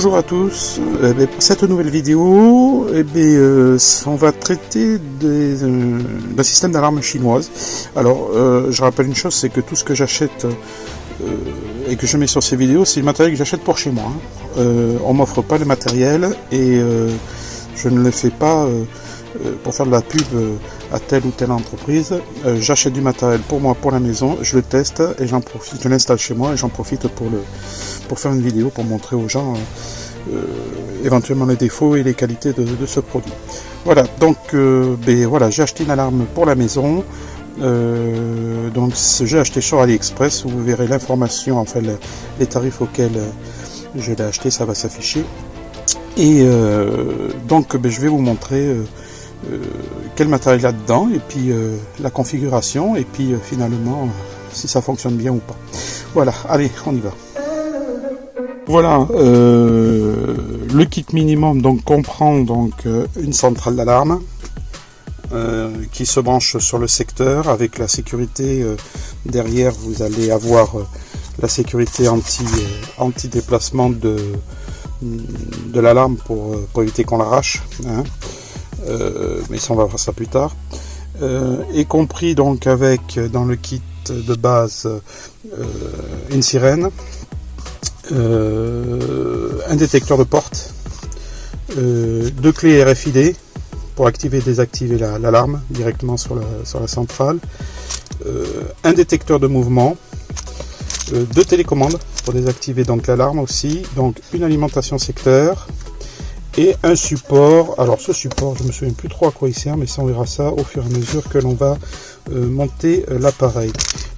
Bonjour à tous, pour cette nouvelle vidéo, on va traiter d'un système d'alarme chinoise. Alors, je rappelle une chose, c'est que tout ce que j'achète et que je mets sur ces vidéos, c'est le matériel que j'achète pour chez moi. On m'offre pas le matériel et je ne le fais pas pour faire de la pub à telle ou telle entreprise. J'achète du matériel pour moi, pour la maison, je le teste et j'en profite, je l'installe chez moi et j'en profite pour faire une vidéo pour montrer aux gens éventuellement les défauts et les qualités de ce produit. Voilà, donc voilà, j'ai acheté une alarme pour la maison. Donc j'ai acheté sur AliExpress, où vous verrez l'information, enfin les tarifs auxquels je l'ai acheté, ça va s'afficher. Et donc je vais vous montrer quel matériel il y a dedans, et puis la configuration, et puis finalement si ça fonctionne bien ou pas. Voilà, allez, on y va. Voilà, le kit minimum donc comprend donc une centrale d'alarme qui se branche sur le secteur avec la sécurité. Derrière, vous allez avoir la sécurité anti-déplacement de l'alarme pour éviter qu'on l'arrache, hein. Mais ça, on va voir ça plus tard. Y compris donc avec dans le kit de base une sirène, un détecteur de porte, deux clés RFID pour activer et désactiver l'alarme directement sur la centrale, un détecteur de mouvement, deux télécommandes pour désactiver donc l'alarme aussi, donc une alimentation secteur et un support. Alors ce support, je me souviens plus trop à quoi il sert, mais ça on verra ça au fur et à mesure que l'on va monter l'appareil.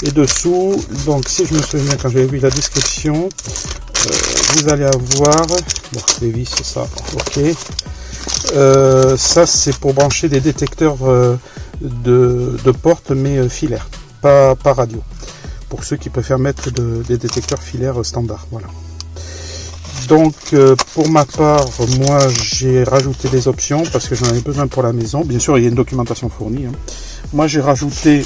Et dessous, donc si je me souviens bien, quand j'avais vu la description, vous allez avoir, bon, les vis, c'est ça, ok. Ça c'est pour brancher des détecteurs de porte, mais filaires, pas radio, pour ceux qui préfèrent mettre des détecteurs filaires standards. Voilà. Donc pour ma part, moi j'ai rajouté des options parce que j'en avais besoin pour la maison. Bien sûr, il y a une documentation fournie, hein. Moi j'ai rajouté,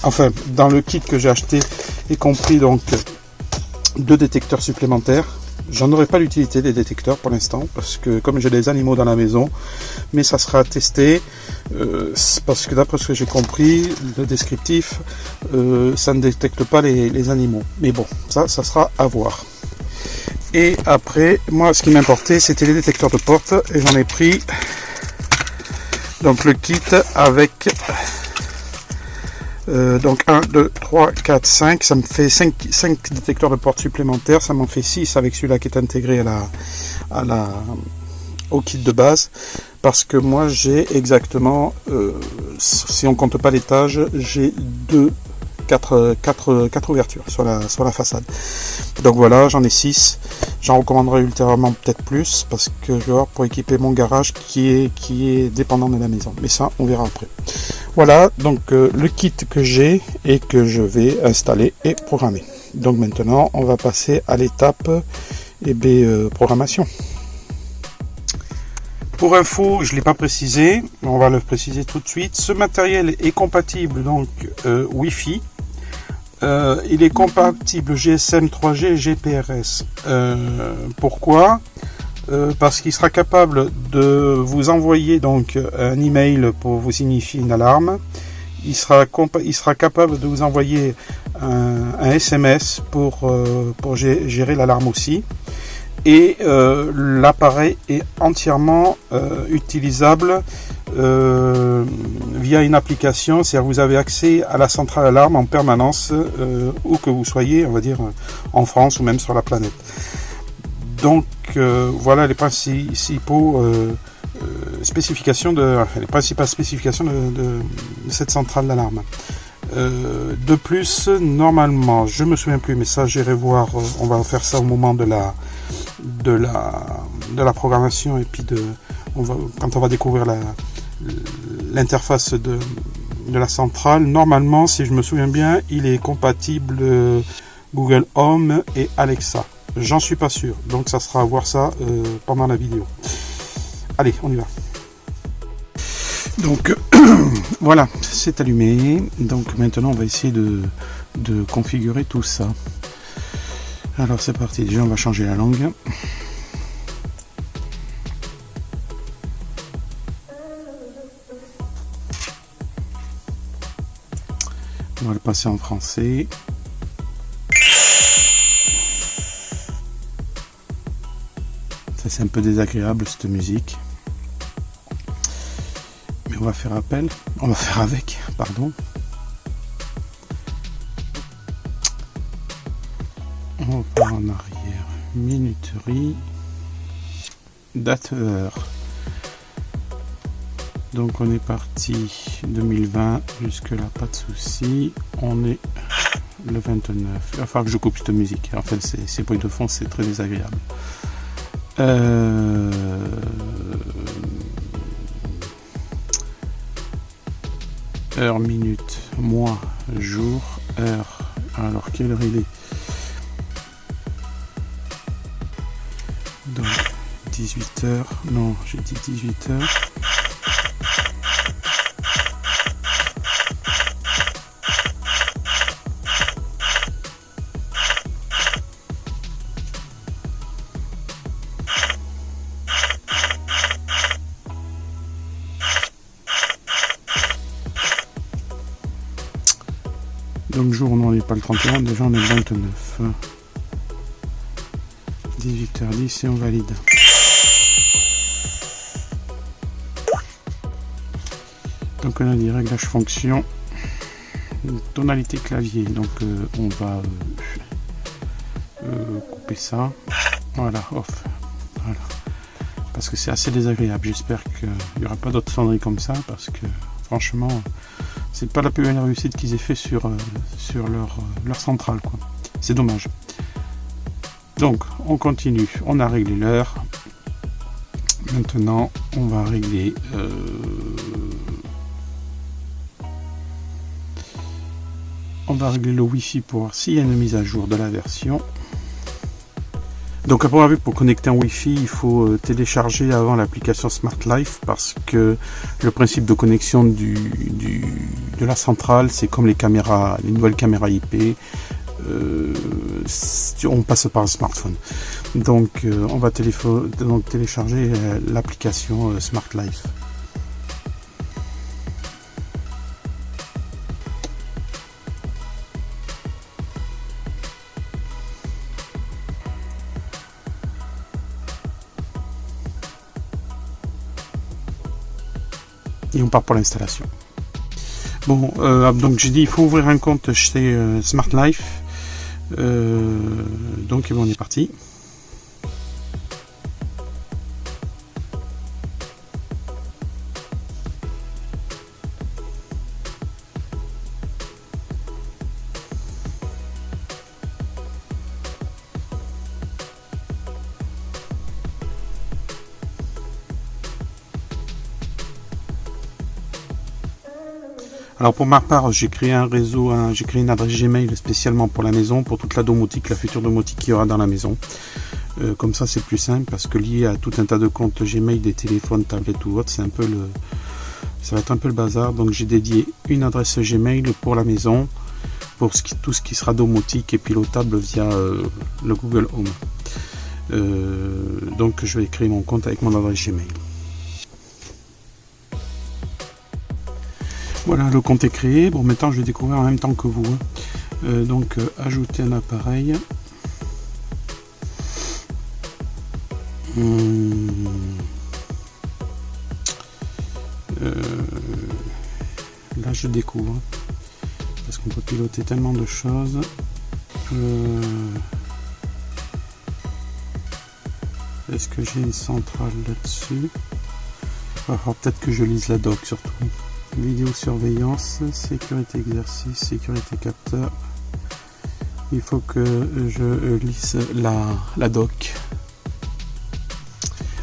enfin dans le kit que j'ai acheté, y compris donc deux détecteurs supplémentaires. J'en aurai pas l'utilité des détecteurs pour l'instant parce que comme j'ai des animaux dans la maison, mais ça sera testé parce que d'après ce que j'ai compris, le descriptif, ça ne détecte pas les animaux. Mais bon, ça sera à voir. Et après, moi ce qui m'importait, c'était les détecteurs de porte, et j'en ai pris donc le kit avec donc 1, 2, 3, 4, 5, ça me fait 5 détecteurs de porte supplémentaires, ça m'en fait 6 avec celui-là qui est intégré au kit de base, parce que moi j'ai exactement, si on compte pas l'étage, j'ai 4 ouvertures sur la façade. Donc voilà, j'en ai 6, j'en recommanderai ultérieurement peut-être plus, parce que je vais voir pour équiper mon garage qui est dépendant de la maison, mais ça on verra après. Voilà donc le kit que j'ai et que je vais installer et programmer. Donc maintenant on va passer à l'étape programmation. Pour info, je ne l'ai pas précisé, on va le préciser tout de suite. Ce matériel est compatible donc Wi-Fi. Il est compatible GSM 3G et GPRS. Pourquoi ? Parce qu'il sera capable de vous envoyer donc un email pour vous signifier une alarme. Il sera capable de vous envoyer un SMS pour gérer l'alarme aussi. Et l'appareil est entièrement utilisable via une application, c'est-à-dire vous avez accès à la centrale alarme en permanence, où que vous soyez, on va dire en France ou même sur la planète. Donc voilà les principales spécifications de cette centrale d'alarme. De plus, normalement, je me souviens plus, mais ça j'irai voir, on va faire ça au moment de la programmation, et puis quand on va découvrir l'interface de la centrale. Normalement, si je me souviens bien, il est compatible Google Home et Alexa. J'en suis pas sûr, donc ça sera à voir ça pendant la vidéo. Allez, on y va. Donc voilà, c'est allumé. Donc maintenant on va essayer de configurer tout ça. Alors c'est parti, déjà on va changer la langue. On va le passer en français. Ça c'est un peu désagréable cette musique. Mais on va faire avec, pardon. On part en arrière, minuterie, date heure. Donc on est parti 2020, jusque là pas de souci. On est le 29. Il va falloir que je coupe cette musique. En fait, ces bruits de fond, c'est très désagréable. Heure, minute, mois, jour, heure. Alors quelle heure il est? Donc 18h, non j'ai dit 18h. Donc jour, non, on n'est pas le 31, déjà on est le 29. 18h10 et on valide. Donc on a dit réglage fonction, tonalité clavier, donc on va couper ça, voilà, off, voilà, parce que c'est assez désagréable. J'espère qu'il n'y aura pas d'autres sonneries comme ça, parce que franchement c'est pas la plus belle réussite qu'ils aient fait sur leur centrale, quoi. C'est dommage. Donc on continue, on a réglé l'heure. Maintenant on va régler le Wi-Fi pour voir s'il y a une mise à jour de la version. Donc à première vue, pour connecter un Wi-Fi, il faut télécharger avant l'application Smart Life, parce que le principe de connexion de la centrale, c'est comme les nouvelles caméras IP, on passe par un smartphone. Donc on va télécharger l'application Smart Life. Et on part pour l'installation. Bon, donc j'ai dit il faut ouvrir un compte chez Smart Life. Donc bon, on est parti. Alors pour ma part, j'ai créé un réseau, j'ai créé une adresse Gmail spécialement pour la maison, pour toute la domotique, la future domotique qu'il y aura dans la maison. Comme ça c'est plus simple, parce que lié à tout un tas de comptes Gmail, des téléphones, tablettes ou autres, ça va être un peu le bazar. Donc j'ai dédié une adresse Gmail pour la maison, pour tout ce qui sera domotique et pilotable via le Google Home. Donc je vais créer mon compte avec mon adresse Gmail. Voilà, le compte est créé. Bon, maintenant je vais découvrir en même temps que vous. Donc ajouter un appareil. Là je découvre, parce qu'on peut piloter tellement de choses. Est-ce que j'ai une centrale là-dessus? Alors peut-être que je lise la doc surtout. Vidéosurveillance, sécurité exercice, sécurité capteur. Il faut que je lise la doc.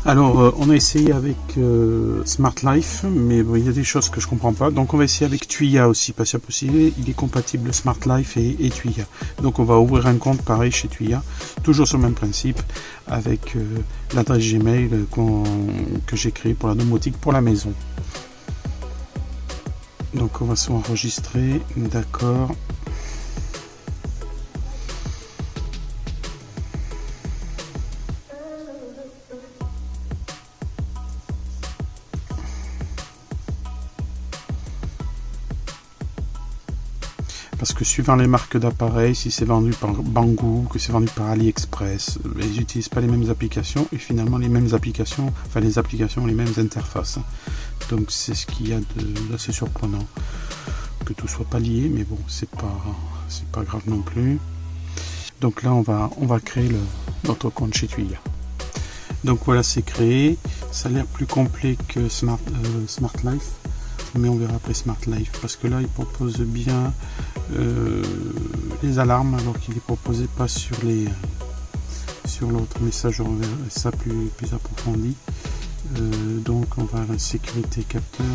Alors on a essayé avec Smart Life, mais bon, il y a des choses que je comprends pas. Donc on va essayer avec Tuya aussi, parce que possible, il est compatible Smart Life et Tuya. Donc on va ouvrir un compte pareil chez Tuya, toujours sur le même principe, avec l'adresse Gmail que j'ai créée pour la domotique pour la maison. Donc on va s'enregistrer, d'accord. parce que suivant les marques d'appareils, si c'est vendu par Banggood, que c'est vendu par AliExpress, ils n'utilisent pas les mêmes applications et finalement les mêmes applications, enfin les applications ont les mêmes interfaces. Donc c'est ce qu'il y a d'assez surprenant que tout soit pas lié, mais bon, c'est pas grave non plus. Donc là on va créer notre compte chez Tuya. Donc voilà, c'est créé. Ça a l'air plus complet que Smart Life, mais on verra après Smart Life, parce que là il propose bien les alarmes, alors qu'il est proposé pas sur l'autre. Mais ça, je reverrai ça plus approfondi. Donc on va à la sécurité capteur,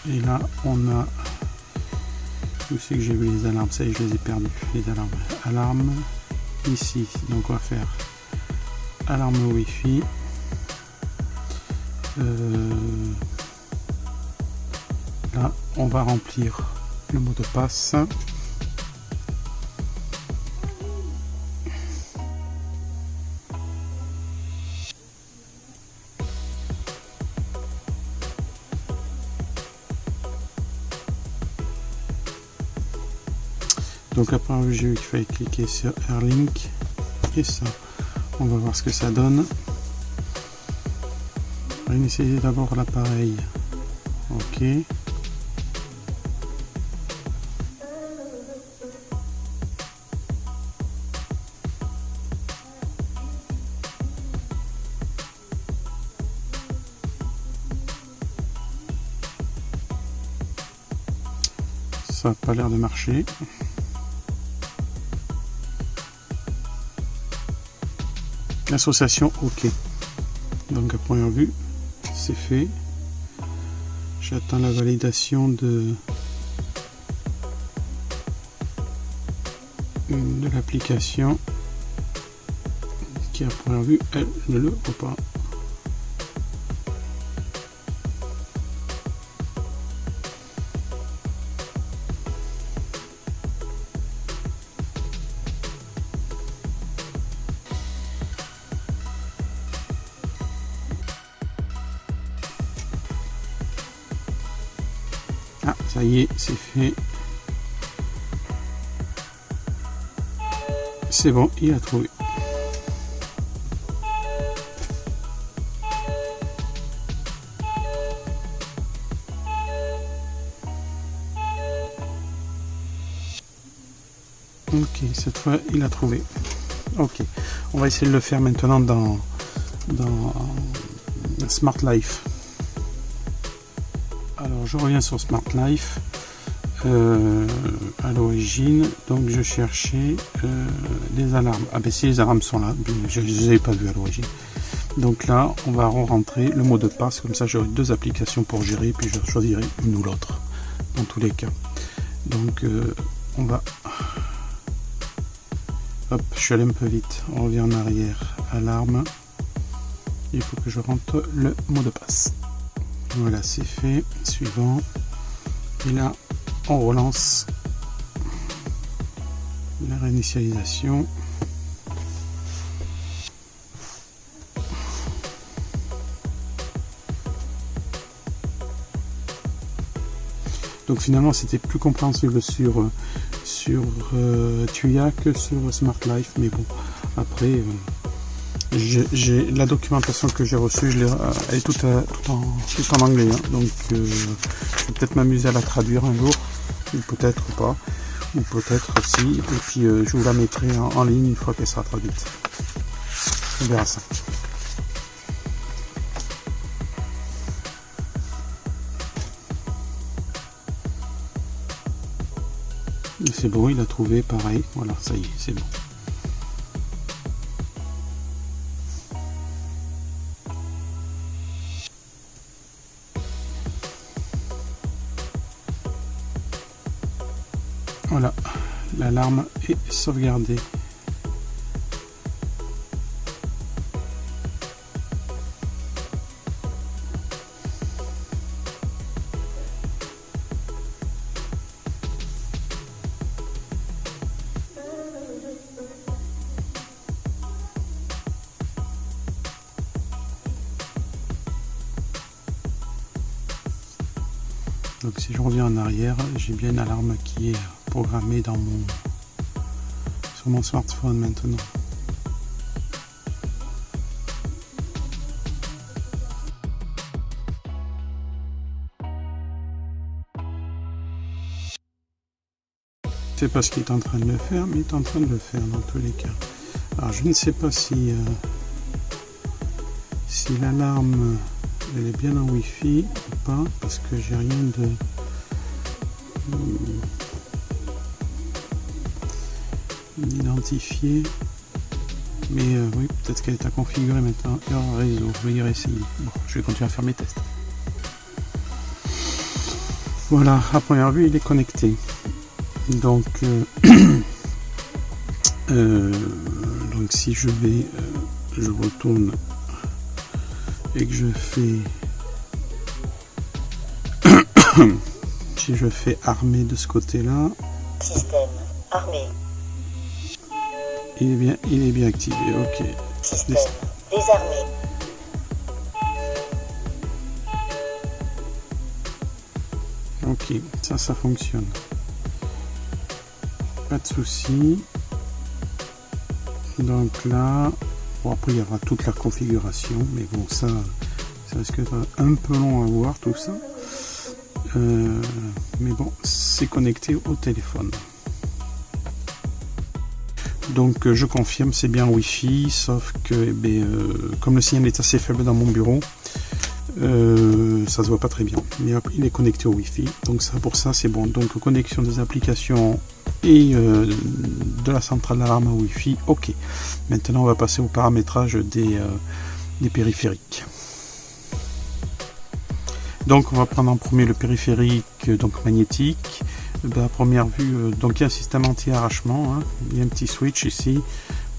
et là on a, où c'est que j'ai vu les alarmes, ça y est, je les ai perdues, les alarmes ici. Donc on va faire alarme Wi-Fi, là on va remplir le mot de passe. Donc après j'ai vu qu'il fallait cliquer sur Airlink, et ça, on va voir ce que ça donne. On va essayer d'abord l'appareil. Ok. Ça n'a pas l'air de marcher. L'association OK. Donc à première vue, c'est fait. J'attends la validation de l'application, qui à première vue, elle ne le voit pas. Ah, ça y est, c'est fait. C'est bon, il a trouvé. Ok, cette fois, il a trouvé. Ok, on va essayer de le faire maintenant dans Smart Life. Alors je reviens sur Smart Life. À l'origine, donc je cherchais les alarmes. Ah ben si, les alarmes sont là, je ne les avais pas vues à l'origine. Donc là, on va rentrer le mot de passe, comme ça j'aurai deux applications pour gérer, puis je choisirai une ou l'autre, dans tous les cas. Donc on va... Hop, je suis allé un peu vite, on revient en arrière, alarme. Il faut que je rentre le mot de passe. Voilà, c'est fait. Suivant. Et là, on relance la réinitialisation. Donc finalement, c'était plus compréhensible sur Tuya que sur Smart Life, mais bon, après j'ai la documentation que j'ai reçue, elle est toute en anglais, hein, donc je vais peut-être m'amuser à la traduire un jour, ou peut-être pas, ou peut-être si, et puis je vous la mettrai en ligne une fois qu'elle sera traduite. On verra ça. C'est bon, il a trouvé pareil, voilà, ça y est, c'est bon. Voilà, l'alarme est sauvegardée. Donc si je reviens en arrière, j'ai bien une alarme qui est programmé sur mon smartphone maintenant. Je ne sais pas ce qu'il est en train de le faire, mais il est en train de le faire dans tous les cas. Alors je ne sais pas si l'alarme elle est bien en Wi-Fi ou pas, parce que j'ai rien d'identifié. Mais oui, peut-être qu'elle est à configurer maintenant hors réseau. Je vais y réessayer. Bon, je vais continuer à faire mes tests. Voilà, à première vue, il est connecté. Donc, donc si je retourne et que je fais si je fais armé de ce côté-là, système armé, il est bien activé. Ok. Système désarmé. Ok, ça fonctionne. Pas de souci. Donc là, bon, après il y aura toute la configuration, mais bon, ça risque d'être un peu long à voir tout ça. Mais bon, c'est connecté au téléphone. Donc je confirme, c'est bien Wi-Fi, sauf que comme le signal est assez faible dans mon bureau, ça se voit pas très bien. Mais il est connecté au Wi-Fi, donc ça pour ça c'est bon. Donc connexion des applications et de la centrale d'alarme à Wi-Fi, ok. Maintenant on va passer au paramétrage des périphériques. Donc on va prendre en premier le périphérique donc magnétique. À première vue, donc il y a un système anti-arrachement, hein. Il y a un petit switch ici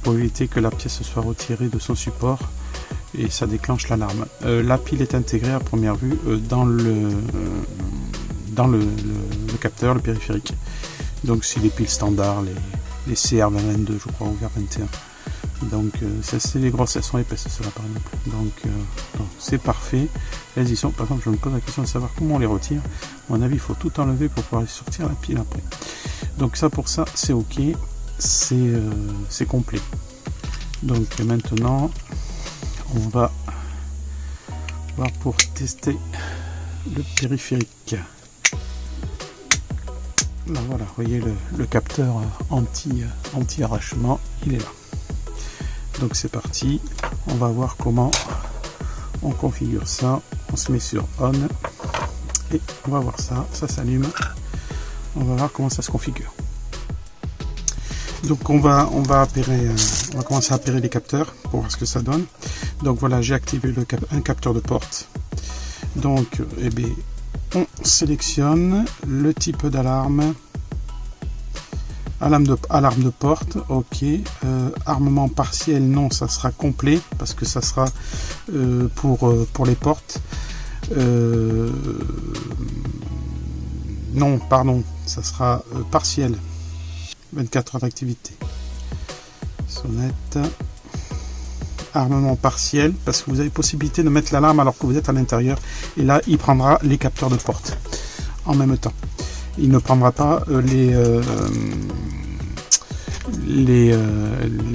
pour éviter que la pièce soit retirée de son support et ça déclenche l'alarme. La pile est intégrée à première vue dans le capteur, le périphérique. Donc c'est les piles standards, les CR22 je crois, ou R21. Donc c'est les grosses, elles sont épaisses cela par exemple. Donc c'est parfait. Elles y sont. Par exemple, je me pose la question de savoir comment on les retire. À mon avis, il faut tout enlever pour pouvoir sortir la pile après. Donc ça pour ça, c'est ok. C'est complet. Donc maintenant, on va voir pour tester le périphérique. Là voilà, vous voyez le capteur anti-arrachement, il est là. Donc c'est parti, on va voir comment on configure ça. On se met sur on et on va voir ça s'allume. On va voir comment ça se configure. Donc on va commencer à appairer les capteurs pour voir ce que ça donne. Donc voilà, j'ai activé un capteur de porte. Donc on sélectionne le type d'alarme. Alarme de porte, ok. Armement partiel, non, ça sera complet parce que ça sera pour les portes. Non, pardon, ça sera partiel. 24 heures d'activité. Sonnette. Armement partiel parce que vous avez possibilité de mettre l'alarme alors que vous êtes à l'intérieur. Et là, il prendra les capteurs de porte en même temps. Il ne prendra pas les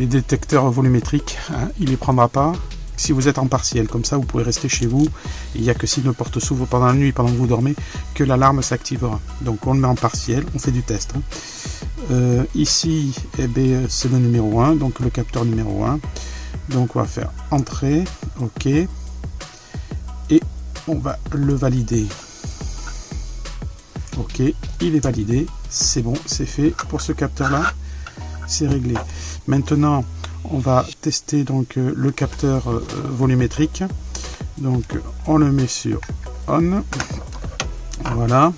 détecteurs volumétriques, hein, il les prendra pas si vous êtes en partiel. Comme ça, vous pouvez rester chez vous. Il n'y a que si une porte s'ouvre pendant la nuit, pendant que vous dormez, que l'alarme s'activera. Donc on le met en partiel, on fait du test. Hein. Ici, c'est le numéro 1, donc le capteur numéro 1. Donc on va faire entrée, ok, et on va le valider. Ok, il est validé, c'est bon, c'est fait pour ce capteur là, c'est réglé. Maintenant on va tester donc le capteur volumétrique. Donc on le met sur on, voilà.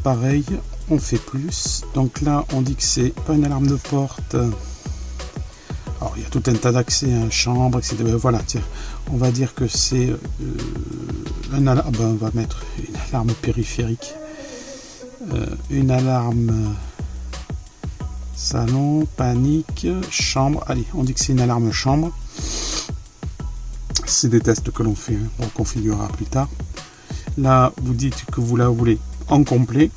Pareil, on fait plus. Donc là on dit que c'est pas une alarme de porte. Alors il y a tout un tas d'accès, hein, chambre, etc. Voilà, tiens, on va dire que c'est un alarme. Ben, on va mettre une alarme périphérique, une alarme salon, panique, chambre. Allez, on dit que c'est une alarme chambre. C'est des tests que l'on fait, hein, on configurera plus tard. Là, vous dites que vous la voulez en complet.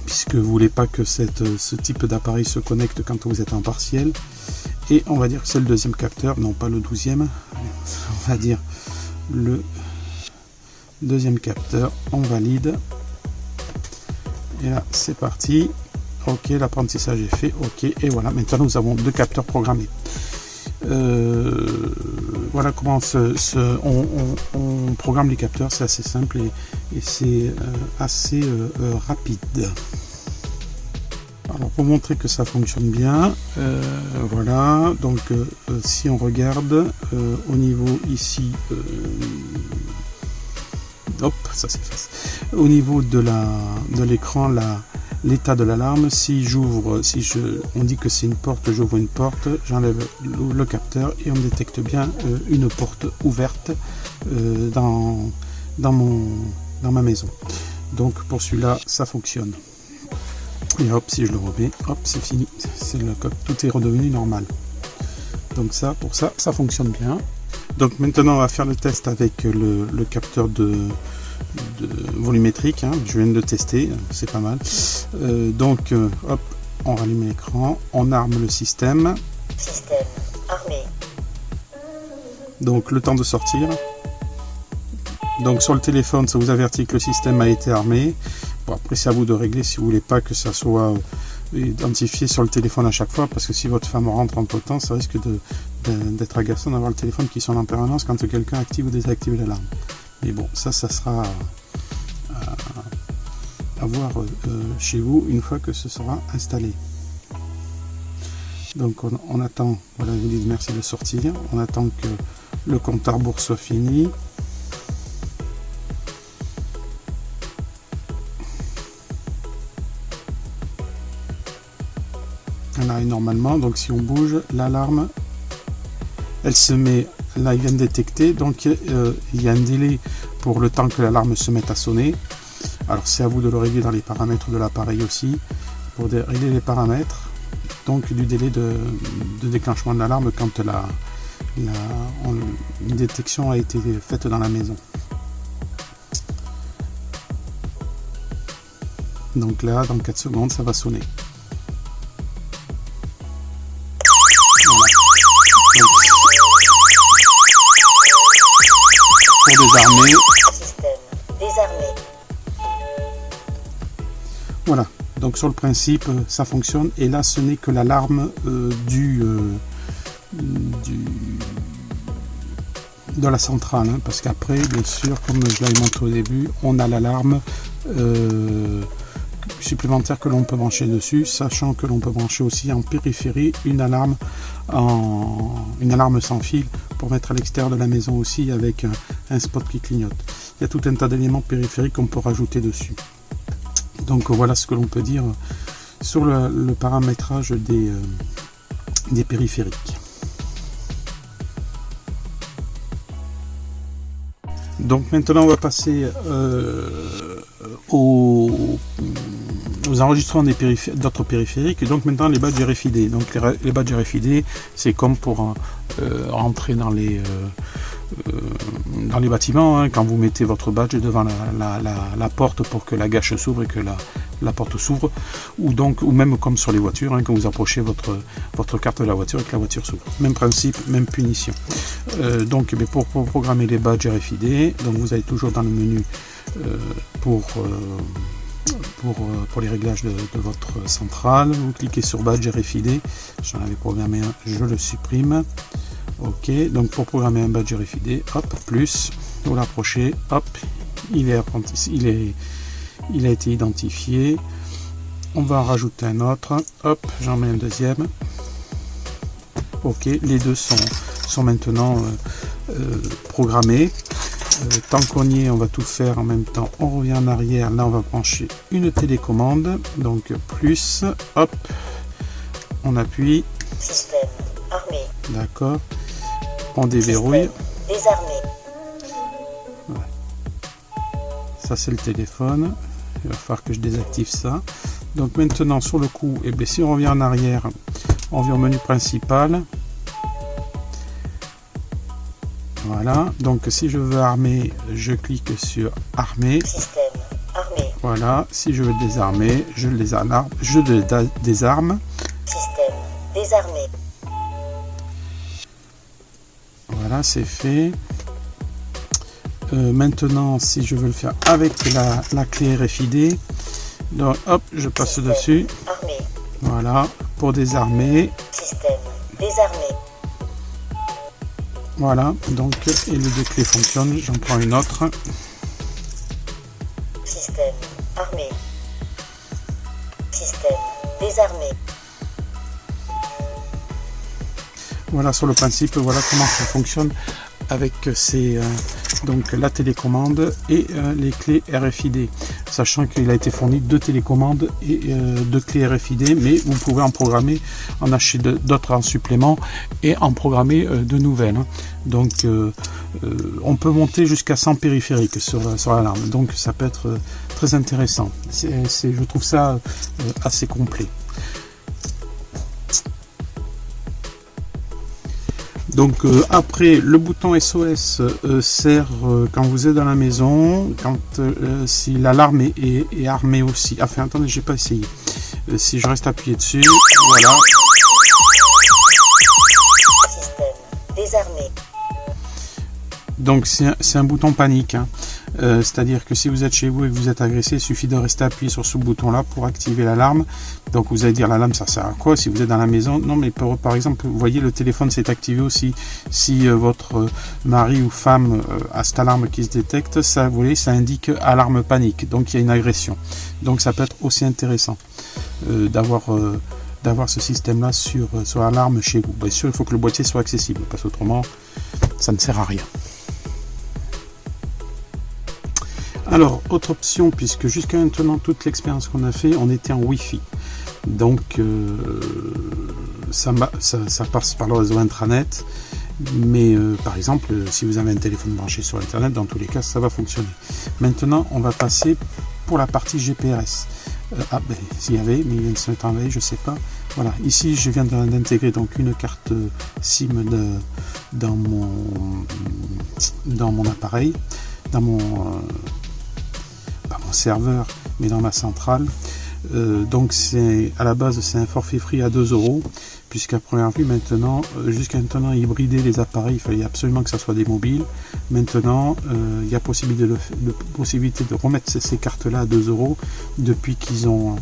puisque vous voulez pas que ce type d'appareil se connecte quand vous êtes en partiel. Et on va dire que c'est le deuxième capteur, non pas le 12e, on va dire le deuxième capteur, on valide. Et là c'est parti, ok, l'apprentissage est fait, ok, et voilà, maintenant nous avons 2 capteurs programmés. Voilà comment on programme les capteurs, c'est assez simple et c'est assez rapide. Alors pour montrer que ça fonctionne bien, voilà, donc si on regarde au niveau ici, hop, ça s'efface, au niveau de l'écran, l'état de l'alarme, si j'ouvre, on dit que c'est une porte, j'ouvre une porte, j'enlève le capteur et on détecte bien une porte ouverte dans ma maison. Donc pour celui-là, ça fonctionne. Et hop, si je le remets, hop, c'est fini, tout est redevenu normal. Donc ça, pour ça, ça fonctionne bien. Donc maintenant, on va faire le test avec le capteur de volumétrique, hein. Je viens de le tester, c'est pas mal. Donc hop, on rallume l'écran, on arme le système. Système armé. Donc le temps de sortir. Donc sur le téléphone, ça vous avertit que le système a été armé. Bon, après c'est à vous de régler si vous voulez pas que ça soit identifié sur le téléphone à chaque fois, parce que si votre femme rentre entre temps, ça risque d'être agaçant d'avoir le téléphone qui sonne en permanence quand quelqu'un active ou désactive l'alarme. Mais bon, ça sera à voir chez vous une fois que ce sera installé. Donc on attend, voilà, vous dites merci de sortir, on attend que le compte à rebours soit fini. Là, normalement, donc si on bouge, l'alarme, elle se met, là il vient de détecter, donc il y a un délai pour le temps que l'alarme se mette à sonner. Alors c'est à vous de le régler dans les paramètres de l'appareil aussi, pour régler les paramètres donc du délai de déclenchement de l'alarme quand une détection a été faite dans la maison. Donc là, dans 4 secondes, ça va sonner. Désarmé. Voilà, donc sur le principe ça fonctionne, et là ce n'est que l'alarme de la centrale, hein, parce qu'après bien sûr, comme je l'avais montré au début, on a l'alarme supplémentaire que l'on peut brancher dessus, sachant que l'on peut brancher aussi en périphérie une alarme sans fil pour mettre à l'extérieur de la maison aussi, avec un spot qui clignote. Il y a tout un tas d'éléments périphériques qu'on peut rajouter dessus. Donc voilà ce que l'on peut dire sur le paramétrage des périphériques. Donc maintenant on va passer aux enregistrements d'autres périphériques. Donc maintenant les badges RFID. Donc les badges RFID, c'est comme pour rentrer dans les bâtiments, hein, quand vous mettez votre badge devant la porte pour que la gâche s'ouvre et que la porte s'ouvre, ou même comme sur les voitures, hein, quand vous approchez votre carte de la voiture et que la voiture s'ouvre. Même principe, même punition. Donc pour programmer les badges RFID, donc vous allez toujours dans le menu pour les réglages de votre centrale, vous cliquez sur badge RFID, j'en avais programmé un, je le supprime. Ok, donc pour programmer un badge RFID, hop, plus, vous l'approchez, hop, il a été identifié. On va en rajouter un autre, hop, j'en mets un deuxième. Ok, les deux sont maintenant programmés. Tant qu'on y est, on va tout faire en même temps. On revient en arrière, là on va brancher une télécommande, donc plus, hop, on appuie. Système armé. D'accord. On déverrouille. Désarmé. Ouais. Ça c'est le téléphone. Il va falloir que je désactive ça. Donc maintenant sur le coup, et bien, si on revient en arrière, on vient au menu principal. Voilà. Donc si je veux armer, je clique sur armer. Système armé. Voilà, si je veux le désarmer, je le désarme. Système désarmé. Voilà, c'est fait. Maintenant, si je veux le faire avec la clé RFID, donc hop, je passe Système dessus. armé. Voilà, pour désarmer. Système désarmé. Voilà, donc, et les deux clés fonctionnent. J'en prends une autre. Système armé. Système désarmé. Voilà sur le principe, voilà comment ça fonctionne avec donc la télécommande et les clés RFID, sachant qu'il a été fourni 2 télécommandes et 2 clés RFID, mais vous pouvez en programmer, en acheter d'autres en supplément et en programmer de nouvelles, hein. Donc on peut monter jusqu'à 100 périphériques sur l'alarme, donc ça peut être très intéressant. Je trouve ça assez complet. Donc après, le bouton SOS sert quand vous êtes dans la maison, quand si l'alarme est armée aussi. Enfin, attendez, j'ai pas essayé. Si je reste appuyé dessus, voilà. Système désarmé. Donc c'est un bouton panique, hein. C'est-à-dire que si vous êtes chez vous et que vous êtes agressé, il suffit de rester appuyé sur ce bouton-là pour activer l'alarme. Donc vous allez dire, l'alarme ça sert à quoi si vous êtes dans la maison? Non, mais par exemple, vous voyez, le téléphone s'est activé aussi. Si votre mari ou femme a cette alarme qui se détecte, ça, vous voyez, ça indique alarme panique. Donc il y a une agression. Donc ça peut être aussi intéressant d'avoir ce système-là sur l'alarme chez vous. Bien sûr, il faut que le boîtier soit accessible, parce qu'autrement, ça ne sert à rien. Alors, autre option, puisque jusqu'à maintenant, toute l'expérience qu'on a fait, on était en Wi-Fi. Donc, ça passe par le réseau intranet. Mais par exemple, si vous avez un téléphone branché sur Internet, dans tous les cas, ça va fonctionner. Maintenant, on va passer pour la partie GPRS. S'il y avait, mais il vient de se mettre en veille, je sais pas. Voilà, ici, je viens d'intégrer donc une carte SIM dans mon appareil, dans mon serveur, mais dans ma centrale. Donc à la base c'est un forfait free à 2 €, puisqu'à première vue maintenant, jusqu'à maintenant hybrider les appareils, il fallait absolument que ça soit des mobiles. Maintenant il y a possibilité de remettre ces cartes là à 2 € depuis qu'ils ont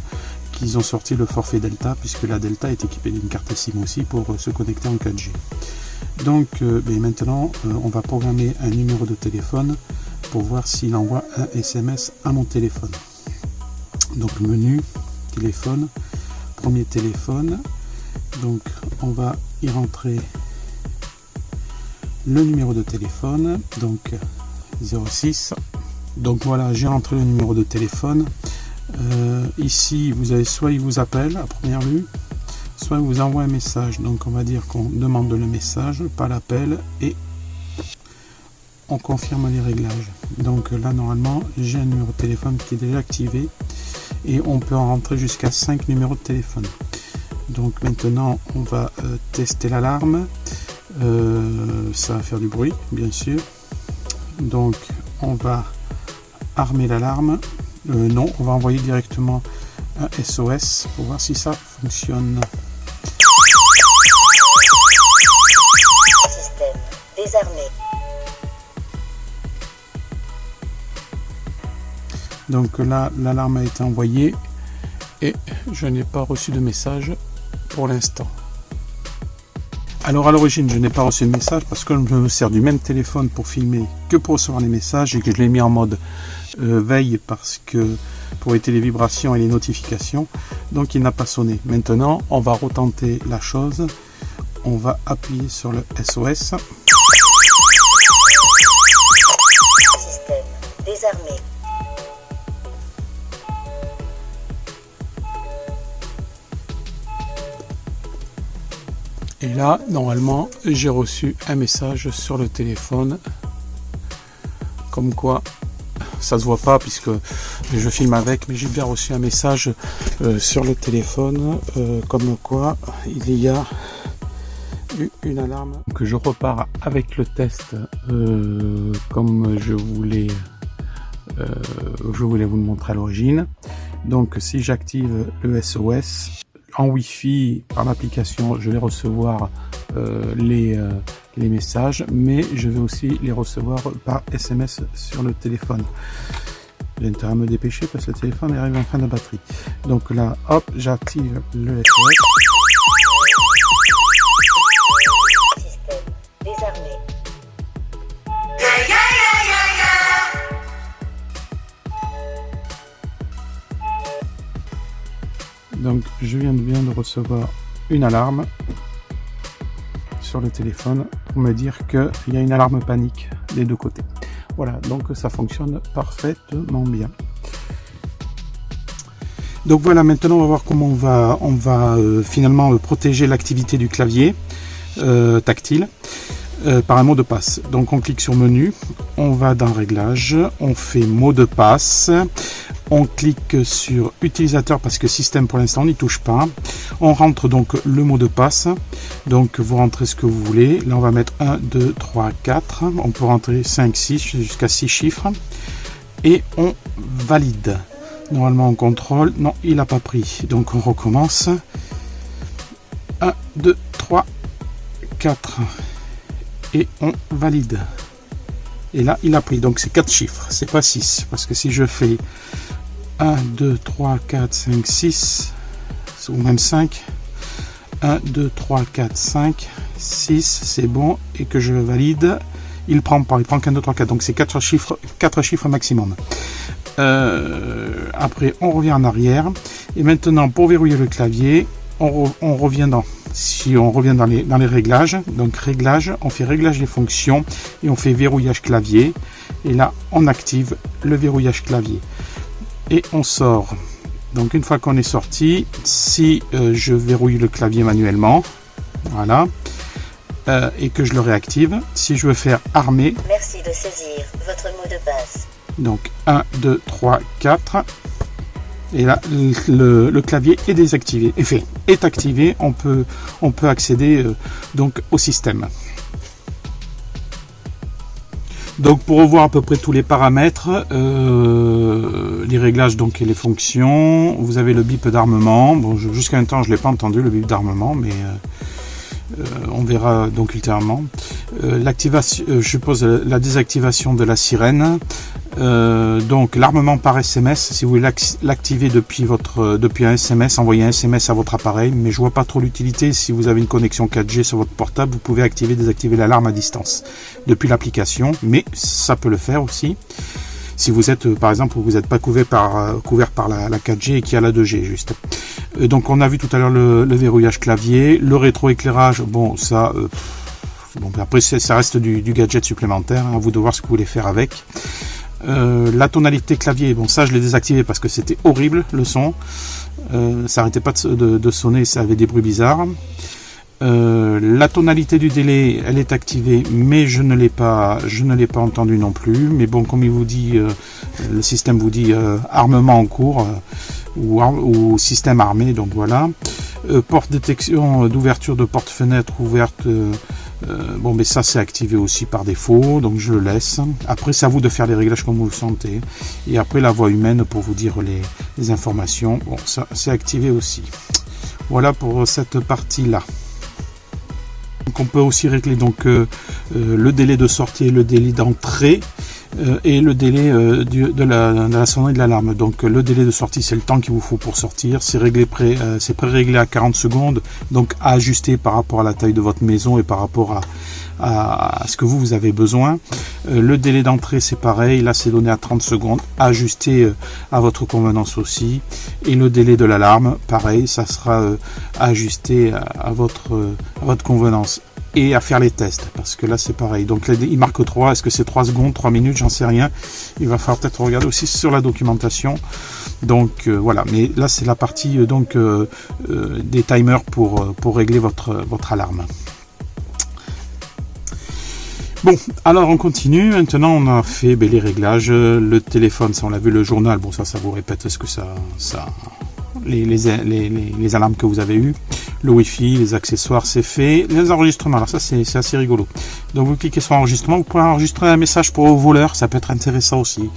sorti le forfait Delta, puisque la Delta est équipée d'une carte SIM aussi pour se connecter en 4G. Donc maintenant on va programmer un numéro de téléphone pour voir s'il envoie un SMS à mon téléphone. Donc menu, téléphone, premier téléphone. Donc on va y rentrer le numéro de téléphone, donc 06. Donc voilà, j'ai rentré le numéro de téléphone. Ici vous avez soit il vous appelle à première vue, soit il vous envoie un message. Donc on va dire qu'on demande le message, pas l'appel, et on confirme les réglages. Donc là normalement j'ai un numéro de téléphone qui est déjà activé et on peut en rentrer jusqu'à 5 numéros de téléphone. Donc maintenant on va tester l'alarme. Ça va faire du bruit bien sûr. Donc on va armer l'alarme. Non, on va envoyer directement un SOS pour voir si ça fonctionne. Système désarmé. Donc là, l'alarme a été envoyée et je n'ai pas reçu de message pour l'instant. Alors à l'origine, je n'ai pas reçu de message parce que je me sers du même téléphone pour filmer que pour recevoir les messages et que je l'ai mis en mode veille parce que pour éviter les vibrations et les notifications. Donc il n'a pas sonné. Maintenant, on va retenter la chose. On va appuyer sur le SOS. Système désarmé. Et là, normalement, j'ai reçu un message sur le téléphone. Comme quoi, ça se voit pas puisque je filme avec, mais j'ai bien reçu un message sur le téléphone. Comme quoi, il y a une alarme. Donc je repars avec le test comme je vous l'ai je voulais vous le montrer à l'origine. Donc si j'active le SOS en Wi-Fi par l'application, je vais recevoir les messages, mais je vais aussi les recevoir par SMS sur le téléphone. J'ai intérêt à me dépêcher parce que le téléphone arrive en fin de batterie. Donc là, hop, j'active le SOS. Système désarmé. Donc je viens de recevoir une alarme sur le téléphone pour me dire qu'il y a une alarme panique des deux côtés. Voilà, donc ça fonctionne parfaitement bien. Donc voilà, maintenant on va voir comment on va finalement protéger l'activité du clavier tactile par un mot de passe. Donc on clique sur menu, on va dans réglages, on fait mot de passe. On clique sur utilisateur parce que système pour l'instant on n'y touche pas. On rentre donc le mot de passe. Donc vous rentrez ce que vous voulez. Là on va mettre 1, 2, 3, 4. On peut rentrer 5, 6 jusqu'à 6 chiffres. Et on valide. Normalement on contrôle. Non, il n'a pas pris. Donc on recommence. 1, 2, 3, 4. Et on valide. Et là il a pris. Donc c'est 4 chiffres. C'est pas 6. Parce que si je fais 1, 2, 3, 4, 5, 6, ou même 5. 1, 2, 3, 4, 5, 6, c'est bon. Et que je valide, il prend pas, il prend qu'un 2, 3, 4. Donc c'est 4 chiffres maximum. Après, on revient en arrière. Et maintenant, pour verrouiller le clavier, on revient dans les réglages. Donc réglages, on fait réglage des fonctions et on fait verrouillage clavier. Et là, on active le verrouillage clavier. Et on sort. Donc une fois qu'on est sorti, si je verrouille le clavier manuellement, voilà, et que je le réactive, si je veux faire armer, Merci de saisir votre mot de passe. donc 1, 2, 3, 4, et là le clavier est désactivé, est activé, on peut accéder donc au système. Donc pour revoir à peu près tous les paramètres, les réglages donc et les fonctions, vous avez le bip d'armement. Bon, jusqu'à maintenant je l'ai pas entendu le bip d'armement, mais on verra donc ultérieurement. L'activation, je suppose la désactivation de la sirène. Donc l'armement par SMS, si vous voulez l'activer depuis un SMS, envoyer un SMS à votre appareil, mais je vois pas trop l'utilité. Si vous avez une connexion 4G sur votre portable, vous pouvez désactiver l'alarme à distance depuis l'application, mais ça peut le faire aussi. Si vous êtes, par exemple, vous n'êtes pas couvert par la 4G et qu'il y a la 2G juste. Donc on a vu tout à l'heure le verrouillage clavier, le rétroéclairage, bon ça, bon, après ça reste du gadget supplémentaire, hein, à vous de voir ce que vous voulez faire avec. La tonalité clavier, bon ça je l'ai désactivé parce que c'était horrible le son, ça arrêtait pas de sonner, ça avait des bruits bizarres. La tonalité du délai elle est activée, mais je ne l'ai pas entendu non plus, mais bon, comme il vous dit, le système vous dit armement en cours, ou système armé, donc voilà. Porte détection d'ouverture de porte-fenêtre ouverte, bon mais ça c'est activé aussi par défaut, donc je le laisse. Après c'est à vous de faire les réglages comme vous le sentez, et après la voix humaine pour vous dire les informations, bon ça c'est activé aussi. Voilà pour cette partie là. Donc on peut aussi régler donc le délai de sortie et le délai d'entrée, et le délai de la sonnerie de l'alarme. Donc le délai de sortie c'est le temps qu'il vous faut pour sortir, c'est pré-réglé à 40 secondes, donc à ajuster par rapport à la taille de votre maison et par rapport à ce que vous avez besoin. Le délai d'entrée c'est pareil, là c'est donné à 30 secondes, ajusté à votre convenance aussi. Et le délai de l'alarme pareil, ça sera ajusté à votre convenance. Et à faire les tests, parce que là c'est pareil. Donc là, il marque 3, est-ce que c'est 3 secondes, 3 minutes, j'en sais rien. Il va falloir peut-être regarder aussi sur la documentation. Donc voilà, mais là c'est la partie des timers pour régler votre alarme. Bon, alors on continue. Maintenant on a fait les réglages, le téléphone, ça on l'a vu, le journal, bon ça vous répète ce que ça les alarmes que vous avez eues. le Wi-Fi, les accessoires, c'est fait. Les enregistrements, alors ça c'est assez rigolo. Donc vous cliquez sur enregistrement, vous pouvez enregistrer un message pour vos voleurs, ça peut être intéressant aussi.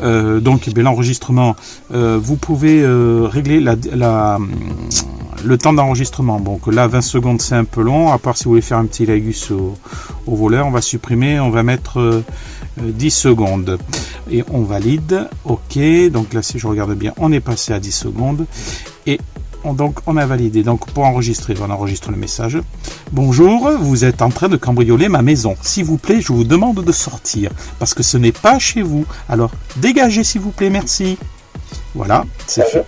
Donc l'enregistrement, vous pouvez régler le temps d'enregistrement. Donc là 20 secondes c'est un peu long, à part si vous voulez faire un petit lagus au voleur, on va supprimer, on va mettre 10 secondes et on valide. Ok, donc là si je regarde bien, on est passé à 10 secondes et donc on a validé. Donc pour enregistrer, on enregistre le message. Bonjour, vous êtes en train de cambrioler ma maison. S'il vous plaît, je vous demande de sortir parce que ce n'est pas chez vous. Alors dégagez s'il vous plaît, merci. Voilà, c'est fait.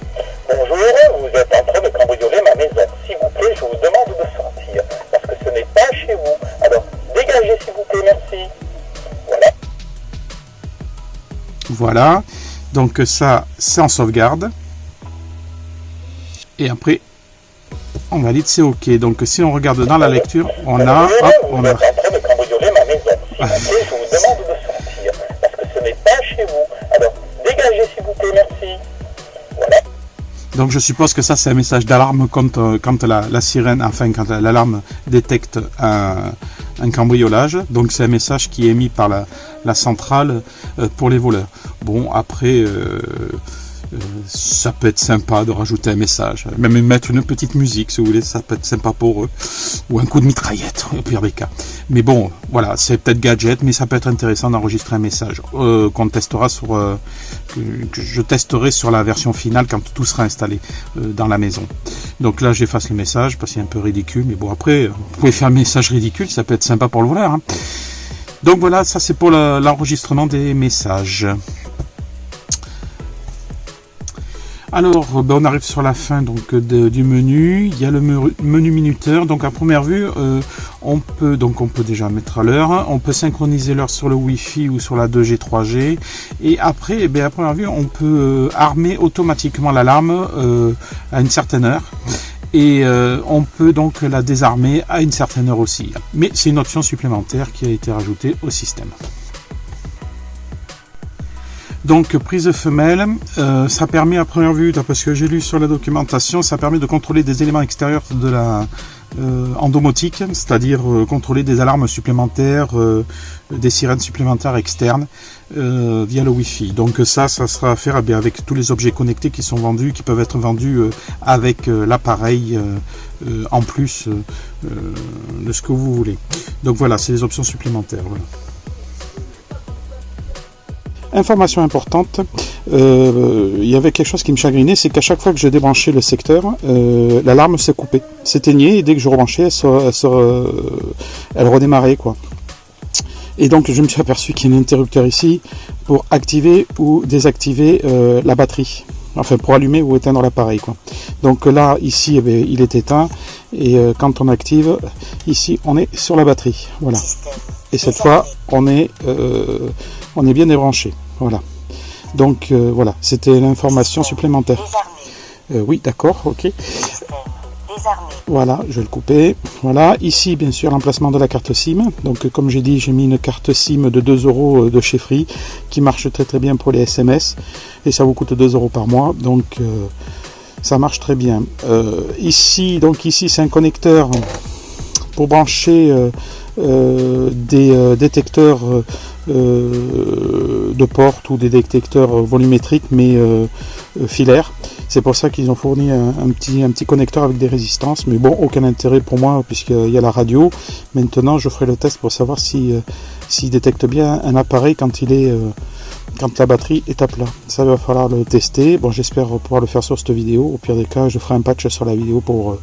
Bonjour, vous êtes en train de cambrioler ma maison. S'il vous plaît, je vous demande de sortir parce que ce n'est pas chez vous. Alors dégagez s'il vous plaît, merci. Voilà. Voilà, donc ça c'est en sauvegarde. Et après, on valide, c'est OK. Donc si on regarde dans la lecture, on a... Bonjour, hop, on vous a... êtes en train de cambrioler ma maison. S'il vous plaît, je vous demande de sortir parce que ce n'est pas chez vous. Alors dégagez s'il vous plaît, merci. Voilà. Donc je suppose que ça c'est un message d'alarme quand la sirène, enfin quand l'alarme détecte un cambriolage. Donc c'est un message qui est émis par la centrale pour les voleurs. Bon, après ça peut être sympa de rajouter un message, même mettre une petite musique si vous voulez, ça peut être sympa pour eux, ou un coup de mitraillette au pire des cas. Mais bon, voilà, c'est peut-être gadget, mais ça peut être intéressant d'enregistrer un message qu'on testera que je testerai sur la version finale quand tout sera installé dans la maison. Donc là j'efface le message parce qu'il est un peu ridicule, mais bon après vous pouvez faire un message ridicule, ça peut être sympa pour le voleur, hein. Donc voilà, ça c'est pour l'enregistrement des messages. Alors, on arrive sur la fin donc du menu. Il y a le menu minuteur. Donc à première vue, on peut déjà mettre à l'heure. On peut synchroniser l'heure sur le Wi-Fi ou sur la 2G, 3G. Et après, à première vue, on peut armer automatiquement l'alarme à une certaine heure. Et on peut donc la désarmer à une certaine heure aussi. Mais c'est une option supplémentaire qui a été rajoutée au système. Donc prise femelle, ça permet à première vue, d'après ce que j'ai lu sur la documentation, ça permet de contrôler des éléments extérieurs de la en domotique, c'est-à-dire contrôler des alarmes supplémentaires, des sirènes supplémentaires externes via le Wi-Fi. Donc ça sera à faire avec tous les objets connectés qui sont vendus, qui peuvent être vendus avec l'appareil en plus de ce que vous voulez. Donc voilà, c'est les options supplémentaires. Voilà. Information importante, il y avait quelque chose qui me chagrinait, c'est qu'à chaque fois que je débranchais le secteur, l'alarme se coupait, s'éteignait et dès que je rebranchais, elle redémarrait, quoi. Et donc je me suis aperçu qu'il y a un interrupteur ici pour activer ou désactiver la batterie, enfin pour allumer ou éteindre l'appareil, quoi. Donc là, ici, il est éteint et quand on active, ici, on est sur la batterie, voilà. Et cette fois, on est bien débranché. Voilà. Donc voilà, c'était l'information supplémentaire. Oui, d'accord, ok. Voilà, je vais le couper. Voilà, ici bien sûr l'emplacement de la carte SIM. Donc comme j'ai dit, j'ai mis une carte SIM de 2 € de chez Free qui marche très très bien pour les SMS et ça vous coûte 2 € par mois. Donc ça marche très bien. Ici c'est un connecteur pour brancher des détecteurs de porte ou des détecteurs volumétriques mais filaires. C'est pour ça qu'ils ont fourni un petit connecteur avec des résistances, mais bon, aucun intérêt pour moi puisqu'il y a la radio. Maintenant je ferai le test pour savoir s'il détecte bien un appareil quand la batterie est à plat. Ça va falloir le tester. Bon, j'espère pouvoir le faire sur cette vidéo. Au pire des cas, je ferai un patch sur la vidéo pour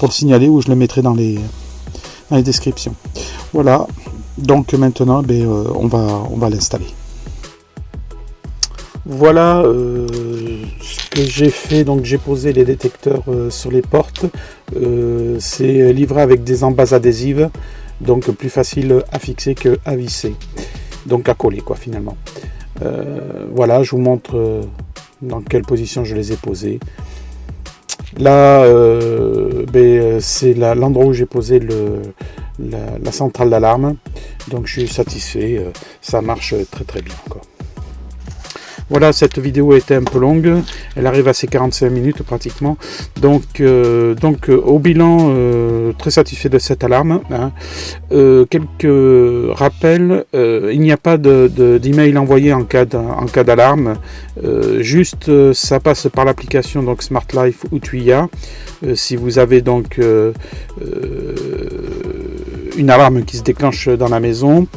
le signaler ou je le mettrai dans les descriptions. Voilà, donc maintenant on va l'installer. Voilà ce que j'ai fait. Donc j'ai posé les détecteurs sur les portes. C'est livré avec des embases adhésives, donc plus facile à fixer que à visser, donc à coller quoi finalement. Voilà, je vous montre dans quelle position je les ai posés. Là, c'est l'endroit où j'ai posé la centrale d'alarme. Donc je suis satisfait, ça marche très très bien, quoi. Voilà, cette vidéo était un peu longue, elle arrive à ses 45 minutes pratiquement, donc au bilan, très satisfait de cette alarme, hein. Quelques rappels, il n'y a pas d'email envoyé en cas d'alarme, juste ça passe par l'application donc Smart Life ou Tuya. Si vous avez donc une alarme qui se déclenche dans la maison,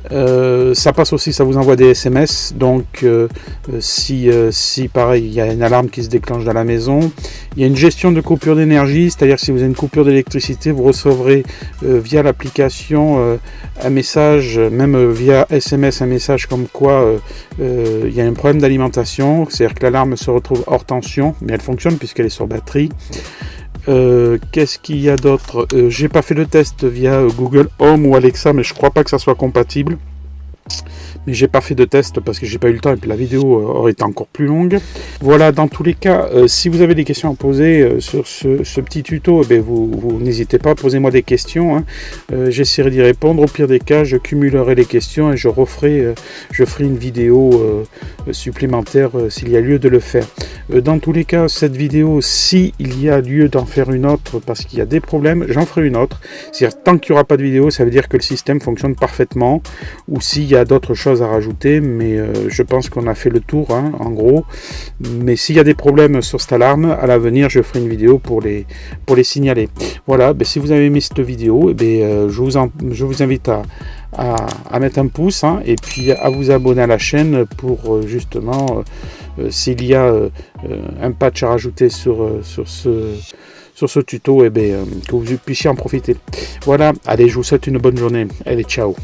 ça passe aussi, ça vous envoie des SMS, donc si pareil il y a une alarme qui se déclenche dans la maison, il y a une gestion de coupure d'énergie, c'est à dire si vous avez une coupure d'électricité, vous recevrez via l'application un message, même via SMS, un message comme quoi il y a un problème d'alimentation, c'est à dire que l'alarme se retrouve hors tension, mais elle fonctionne puisqu'elle est sur batterie. Qu'est-ce qu'il y a d'autre? J'ai pas fait le test via Google Home ou Alexa, mais je crois pas que ça soit compatible. Mais j'ai pas fait de test parce que j'ai pas eu le temps et puis la vidéo aurait été encore plus longue. Voilà, dans tous les cas, si vous avez des questions à poser sur ce petit tuto, eh bien, vous n'hésitez pas, posez-moi des questions, hein. J'essaierai d'y répondre. Au pire des cas, je cumulerai les questions et je ferai une vidéo supplémentaire s'il y a lieu de le faire. Dans tous les cas, cette vidéo, si il y a lieu d'en faire une autre parce qu'il y a des problèmes, j'en ferai une autre. C'est-à-dire, tant qu'il n'y aura pas de vidéo, ça veut dire que le système fonctionne parfaitement, ou s'il y a d'autres choses à rajouter, mais je pense qu'on a fait le tour, hein, en gros. Mais s'il y a des problèmes sur cette alarme, à l'avenir, je ferai une vidéo pour les signaler. Voilà, ben, si vous avez aimé cette vidéo, je vous invite à mettre un pouce, hein, et puis à vous abonner à la chaîne pour justement, s'il y a un patch à rajouter sur ce tuto, que vous puissiez en profiter. Voilà, allez, je vous souhaite une bonne journée. Allez, ciao.